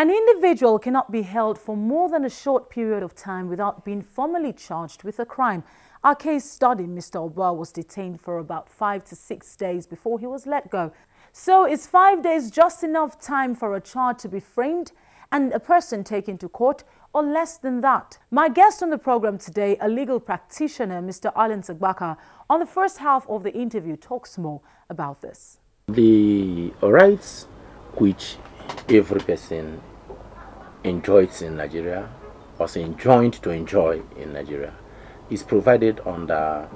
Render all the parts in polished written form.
An individual cannot be held for more than a short period of time without being formally charged with a crime. Our case study, Mr. Idowu was detained for about 5 to 6 days before he was let go. So is 5 days just enough time for a charge to be framed and a person taken to court, or less than that? My guest on the program today, a legal practitioner, Mr. Alan Sagbaka, on the first half of the interview talks more about this. The rights which every person enjoys in Nigeria, or enjoined to enjoy in Nigeria, is provided under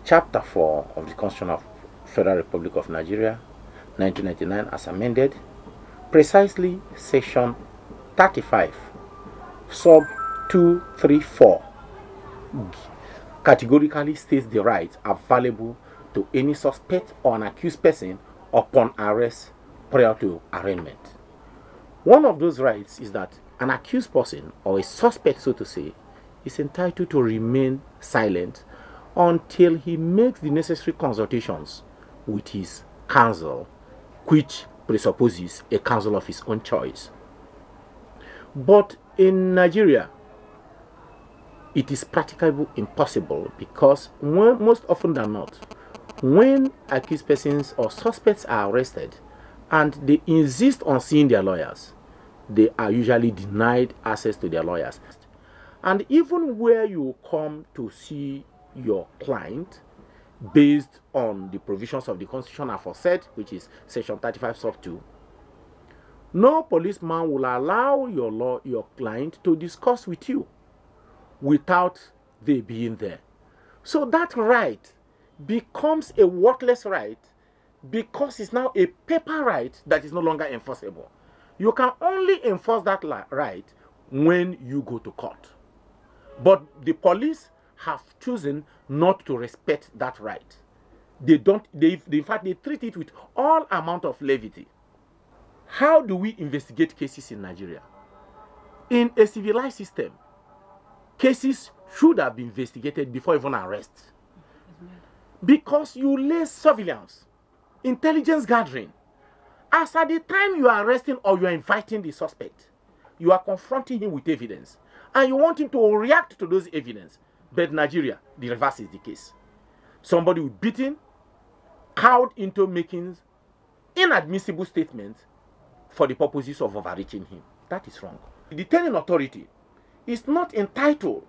Chapter 4 of the Constitution of Federal Republic of Nigeria, 1999, as amended, precisely Section 35, Sub 234, categorically states the rights available to any suspect or an accused person upon arrest prior to arraignment. One of those rights is that an accused person, or a suspect so to say, is entitled to remain silent until he makes the necessary consultations with his counsel, which presupposes a counsel of his own choice. But in Nigeria, it is practically impossible because most often than not, when accused persons or suspects are arrested and they insist on seeing their lawyers, they are usually denied access to their lawyers. And even where you come to see your client based on the provisions of the Constitution aforesaid, which is Section 35 sub 2, no policeman will allow your client to discuss with you without they being there. So that right becomes a worthless right because it's now a paper right that is no longer enforceable. You can only enforce that right when you go to court. But the police have chosen not to respect that right. In fact, they treat it with all amount of levity. How do we investigate cases in Nigeria? In a civilized system, cases should have been investigated before even arrest. Because you lay surveillance, intelligence gathering. As at the time you are arresting or you are inviting the suspect, you are confronting him with evidence. And you want him to react to those evidence. But Nigeria, the reverse is the case. Somebody will be beaten, cowed into making inadmissible statements for the purposes of overreaching him. That is wrong. The detaining authority is not entitled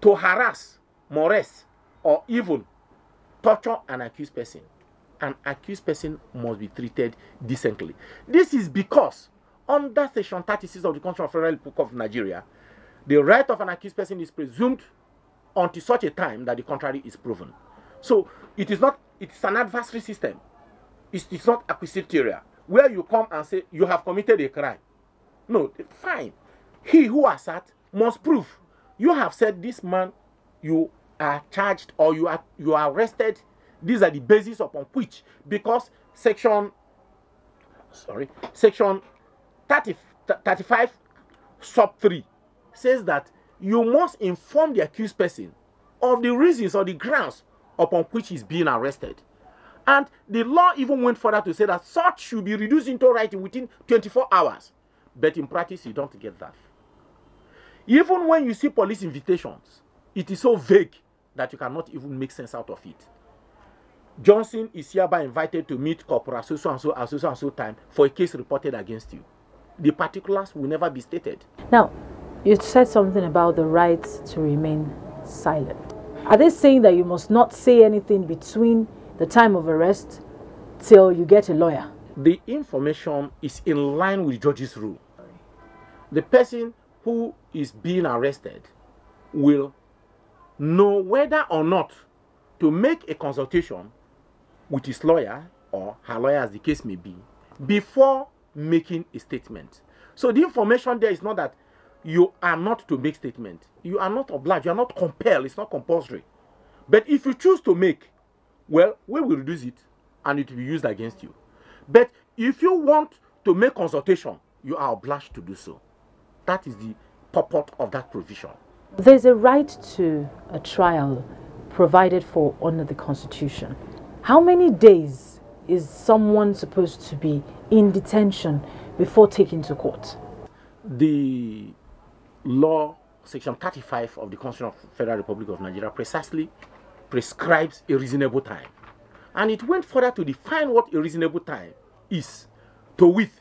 to harass, molest, or even torture an accused person. An accused person must be treated decently. This is because under Section 36 of the Constitution of Federal Republic of Nigeria, the right of an accused person is presumed until such a time that the contrary is proven. So it's an adversary system. It's not acquisitorial, where you come and say you have committed a crime. No, fine. He who asserts must prove. You have said this man, you are charged or you are arrested. These are the basis upon which, because Section 35 sub 3 says that you must inform the accused person of the reasons or the grounds upon which he's being arrested. And the law even went further to say that such should be reduced into writing within 24 hours. But in practice, you don't get that. Even when you see police invitations, it is so vague that you cannot even make sense out of it. Johnson is hereby invited to meet Corporal so and so time for a case reported against you. The particulars will never be stated. Now, you said something about the right to remain silent. Are they saying that you must not say anything between the time of arrest till you get a lawyer? The information is in line with the judge's rule. The person who is being arrested will know whether or not to make a consultation with his lawyer or her lawyer, as the case may be, before making a statement. So the information there is not that you are not to make statement. You are not obliged. You are not compelled. It's not compulsory. But if you choose to make, well, we will reduce it and it will be used against you. But if you want to make consultation, you are obliged to do so. That is the purport of that provision. There's a right to a trial provided for under the Constitution. How many days is someone supposed to be in detention before taken to court? the law, section 35 of the Constitution of the Federal Republic of Nigeria, precisely prescribes a reasonable time. And it went further to define what a reasonable time is, to wit,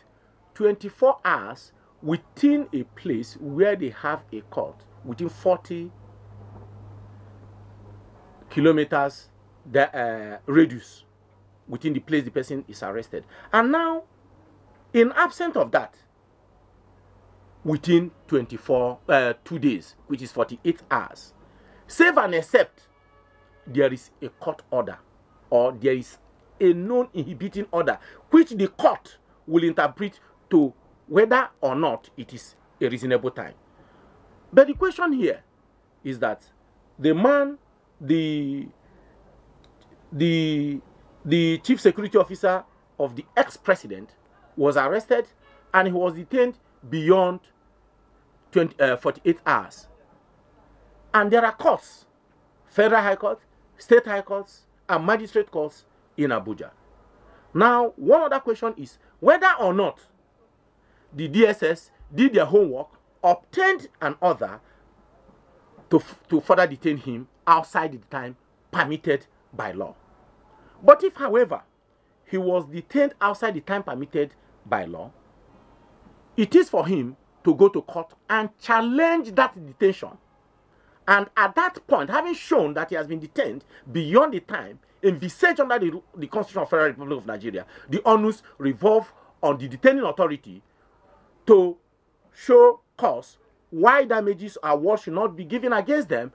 24 hours within a place where they have a court, within 40 kilometers radius within the place the person is arrested. And now, in absence of that, within 2 days, which is 48 hours, save and except there is a court order or there is a known inhibiting order, which the court will interpret to whether or not it is a reasonable time. But the question here is that the man, the chief security officer of the ex-president, was arrested and he was detained beyond 48 hours. And there are courts, Federal High Court, State High Courts, and Magistrate Courts in Abuja. Now, one other question is whether or not the DSS did their homework, obtained an order to further detain him outside the time permitted by law. But if, however, he was detained outside the time permitted by law, it is for him to go to court and challenge that detention. And at that point, having shown that he has been detained beyond the time envisaged under the Constitution of the Federal Republic of Nigeria, the onus revolve on the detaining authority to show cause why damages or what should not be given against them.